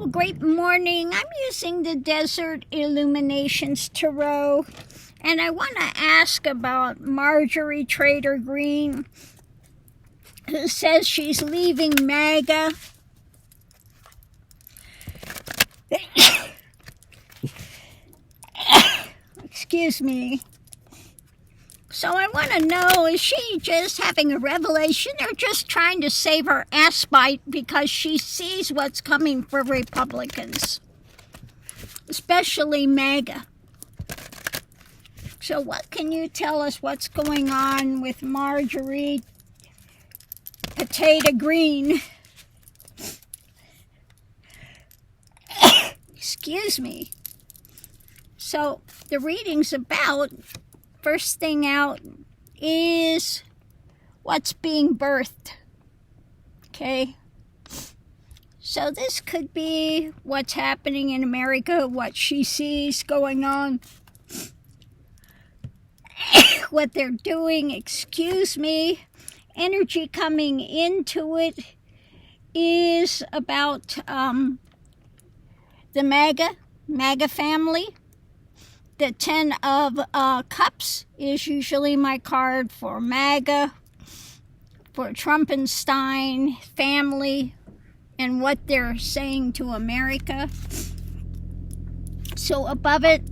Well, great morning. I'm using the Desert Illuminations Tarot, and I want to ask about Marjorie Trader Greene, who says she's leaving MAGA. Excuse me. So I want to know, is she just having a revelation or just trying to save her ass bite because she sees what's coming for Republicans, especially MAGA? So what can you tell us what's going on with Marjorie Potato Greene? Excuse me. So the reading's about, first thing out is what's being birthed. Okay? So this could be what's happening in America, what she sees going on, what they're doing, excuse me. Energy coming into it is about the MAGA family. The 10 of Cups is usually my card for MAGA, for Trumpenstein family, and what they're saying to America. So above it,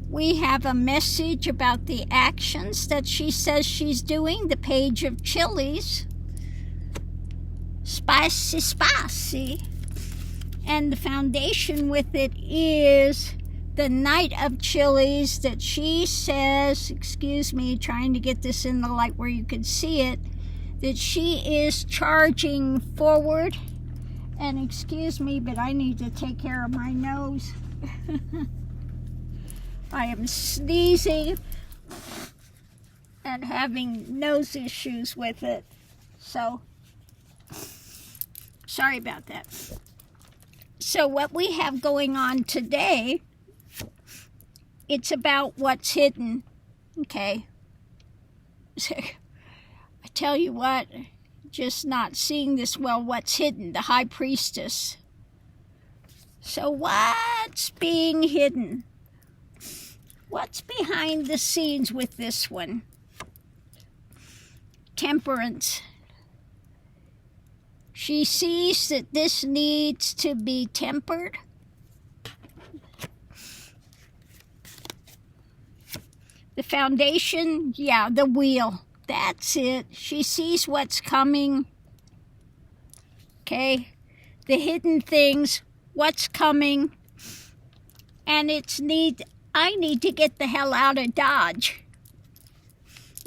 we have a message about the actions that she says she's doing. The Page of Chilies. Spicy, spicy. And the foundation with it is the Knight of Chilies, that she says, excuse me, trying to get this in the light where you can see it, that she is charging forward. And excuse me, but I need to take care of my nose. I am sneezing and having nose issues with it. So, sorry about that. So what we have going on today, it's about what's hidden, okay? I tell you what, just not seeing this well, what's hidden, the High Priestess. So what's being hidden? What's behind the scenes with this one? Temperance. She sees that this needs to be tempered. The foundation, yeah, the wheel. That's it. She sees what's coming. Okay? The hidden things, what's coming. And I need to get the hell out of Dodge.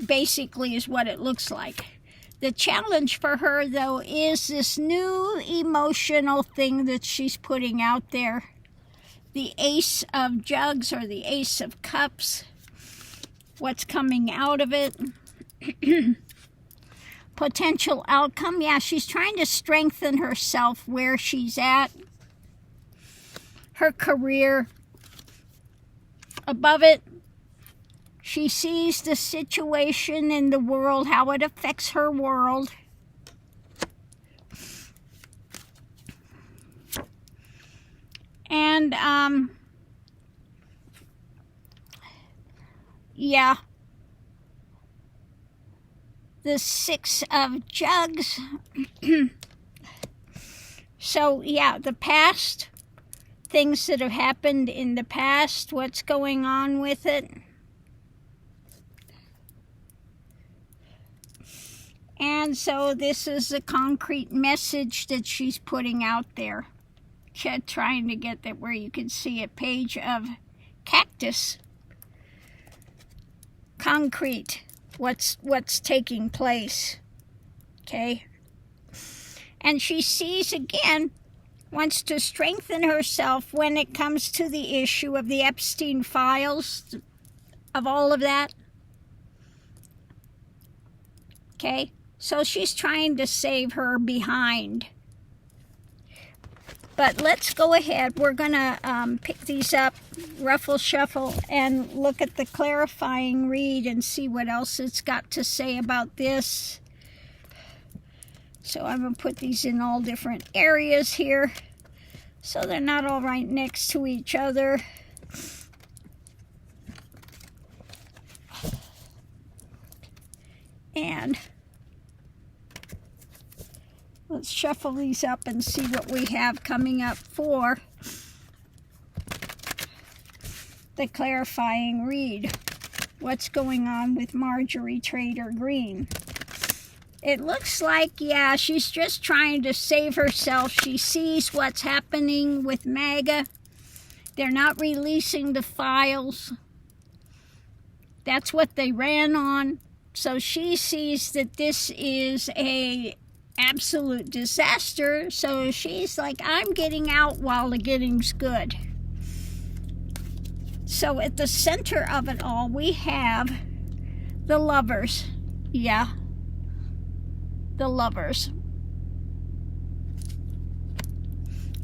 Basically is what it looks like. The challenge for her, though, is this new emotional thing that she's putting out there. The Ace of Jugs or the Ace of Cups. What's coming out of it. Potential outcome. Yeah, she's trying to strengthen herself where she's at. Her career. Above it, she sees the situation in the world, how it affects her world. And, yeah. The Six of Jugs. So, yeah, the past, things that have happened in the past, what's going on with it. And so this is a concrete message that she's putting out there. Trying to get that where you can see a Page of Cactus. Concrete. What's taking place. Okay? And she sees again, wants to strengthen herself when it comes to the issue of the Epstein files, of all of that. Okay? So she's trying to save her behind. But let's go ahead. We're going to pick these up, ruffle, shuffle, and look at the clarifying read and see what else it's got to say about this. So I'm going to put these in all different areas here. So they're not all right next to each other. And let's shuffle these up and see what we have coming up for the clarifying read. What's going on with Marjorie Trader Greene? It looks like, yeah, she's just trying to save herself. She sees what's happening with MAGA. They're not releasing the files. That's what they ran on. So she sees that this is a absolute disaster. So she's like, I'm getting out while the getting's good. So at the center of it all, we have the Lovers. Yeah. The Lovers.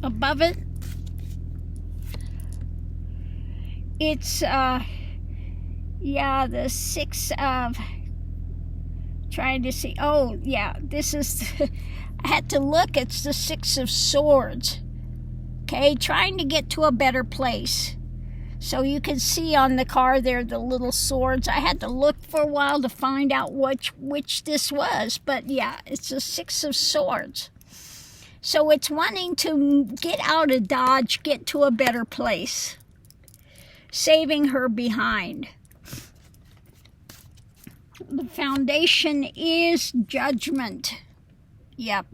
Above it, it's yeah, the Six of, trying to see, oh yeah, this is I had to look, it's the Six of Swords. Okay, trying to get to a better place. So you can see on the card there the little swords. I had to look for a while to find out which this was. But yeah, it's a Six of Swords. So it's wanting to get out of Dodge, get to a better place. Saving her behind. The foundation is Judgment. Yep.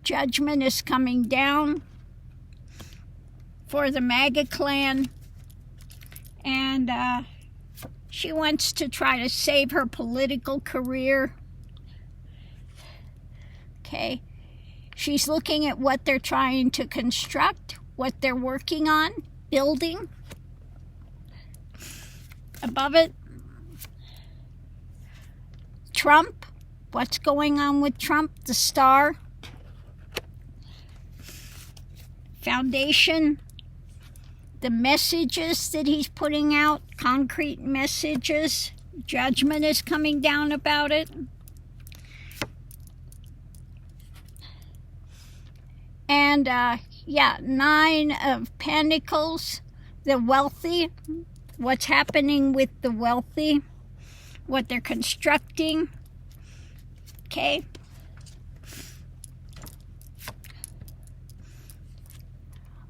Judgment is coming down for the MAGA clan, and she wants to try to save her political career. Okay, she's looking at what they're trying to construct, what they're working on, building. Above it, Trump, what's going on with Trump, the Star. Foundation, the messages that he's putting out, concrete messages. Judgment is coming down about it. And, yeah, Nine of Pentacles, the wealthy. What's happening with the wealthy. What they're constructing. Okay.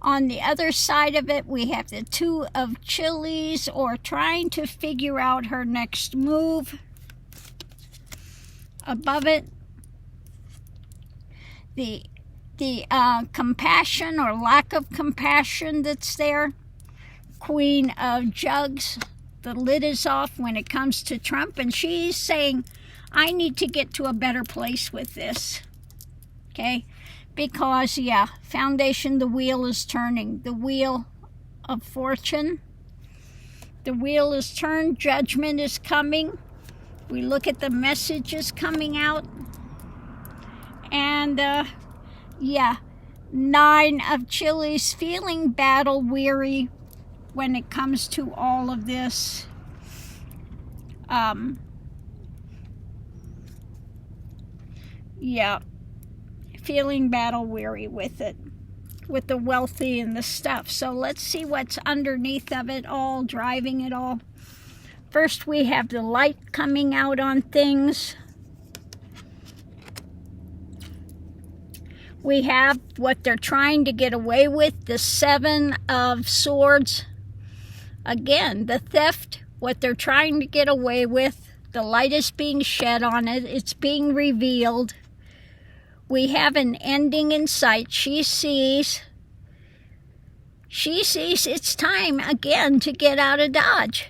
On the other side of it, we have the Two of Chilies, or trying to figure out her next move. Above it, the compassion or lack of compassion that's there. Queen of Jugs, the lid is off when it comes to Trump, and she's saying, I need to get to a better place with this. Okay? Because, yeah, foundation, the wheel is turning. The wheel of fortune. The wheel is turned. Judgment is coming. We look at the messages coming out. And, yeah, Nine of Chilies, feeling battle weary when it comes to all of this. Yeah. Feeling battle weary with it, with the wealthy and the stuff. So let's see what's underneath of it all, driving it all. First, we have the light coming out on things. We have what they're trying to get away with, the Seven of Swords. Again, the theft, what they're trying to get away with. The light is being shed on it. It's being revealed. We have an ending in sight. She sees it's time again to get out of Dodge.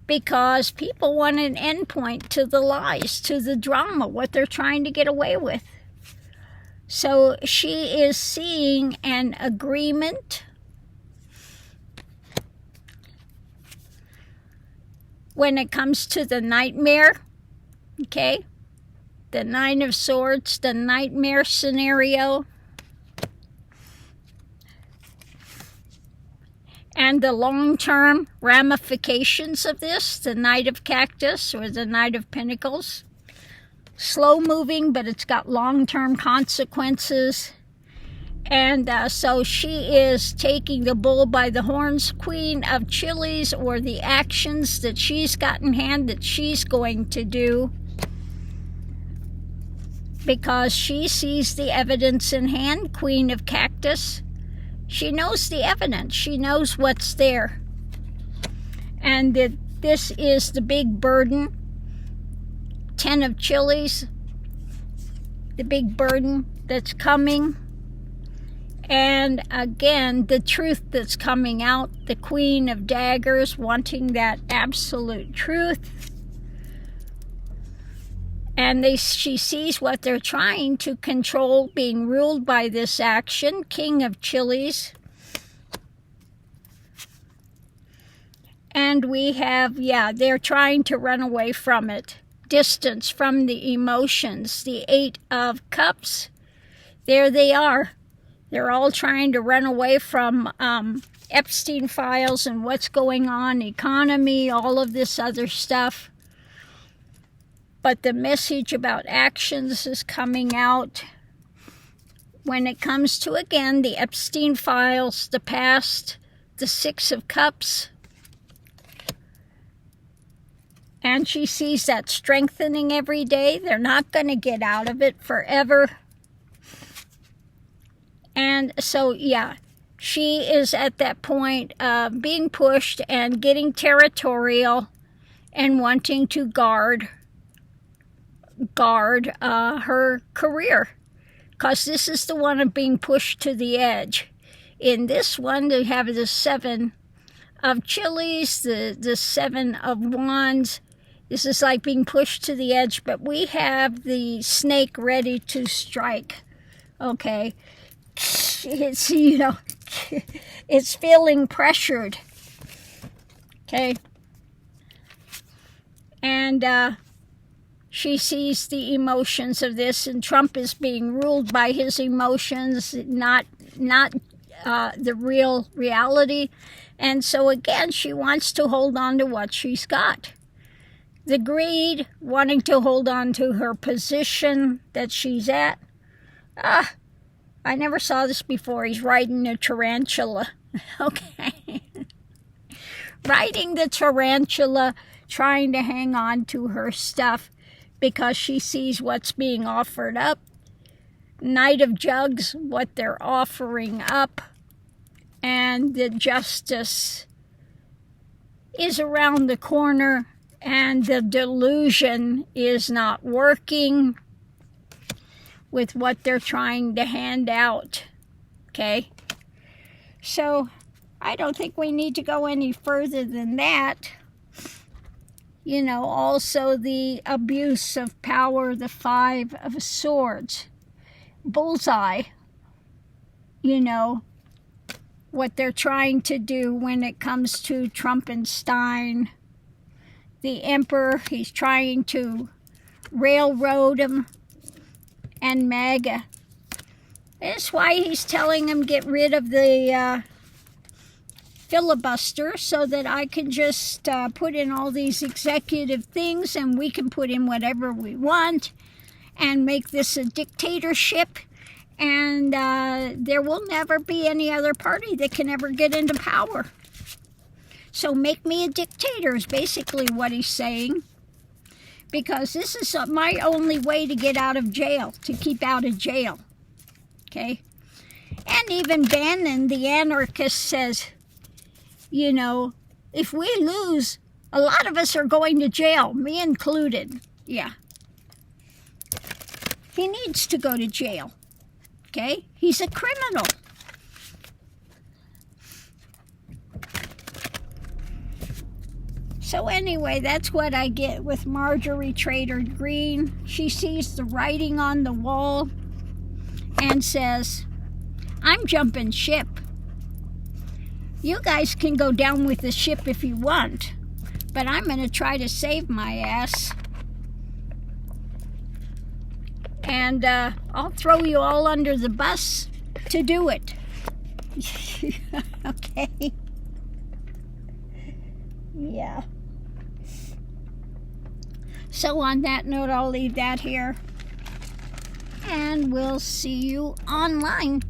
Because people want an end point to the lies, to the drama, what they're trying to get away with. So she is seeing an agreement. When it comes to the nightmare, okay? The Nine of Swords, the nightmare scenario. And the long-term ramifications of this, the Knight of Cactus or the Knight of Pentacles. Slow moving, but it's got long-term consequences. And so she is taking the bull by the horns, Queen of Chilies, or the actions that she's got in hand that she's going to do, because she sees the evidence in hand, Queen of Cactus. She knows the evidence. She knows what's there. And that this is the big burden, 10 of Chilies, the big burden that's coming. And again, the truth that's coming out, the Queen of Daggers, wanting that absolute truth. And she sees what they're trying to control being ruled by this action, King of Chilies. And we have, they're trying to run away from it. Distance from the emotions, the 8 of Cups. There they are. They're all trying to run away from Epstein files and what's going on, economy, all of this other stuff. But the message about actions is coming out when it comes to, again, the Epstein files, the past, the 6 of Cups. And she sees that strengthening every day. They're not going to get out of it forever. And so, she is at that point of being pushed and getting territorial and wanting to guard her career. Because this is the one of being pushed to the edge. In this one, they have the 7 of Chilies, the 7 of Wands. This is like being pushed to the edge, but we have the snake ready to strike. Okay. It's, it's feeling pressured. Okay. And she sees the emotions of this, and Trump is being ruled by his emotions, not the real reality. And so again, she wants to hold on to what she's got. The greed, wanting to hold on to her position that she's at. I never saw this before. He's riding a tarantula. Okay. Riding the tarantula, trying to hang on to her stuff because she sees what's being offered up. Knight of Jugs, what they're offering up. And the justice is around the corner, and the delusion is not working with what they're trying to hand out. Okay? So I don't think we need to go any further than that. Also the abuse of power, the 5 of Swords. Bullseye. What they're trying to do when it comes to Trumpenstein. The Emperor, he's trying to railroad him. And MAGA. That's why he's telling him get rid of the filibuster so that I can just put in all these executive things and we can put in whatever we want and make this a dictatorship, and there will never be any other party that can ever get into power. So make me a dictator is basically what he's saying. Because this is my only way to get out of jail, to keep out of jail. Okay? And even Bannon, the anarchist, says, if we lose, a lot of us are going to jail, me included. Yeah. He needs to go to jail. Okay? He's a criminal. So anyway, that's what I get with Marjorie Trader Greene. She sees the writing on the wall and says, I'm jumping ship. You guys can go down with the ship if you want, but I'm going to try to save my ass. And I'll throw you all under the bus to do it. Okay? Yeah. So on that note, I'll leave that here. And we'll see you online.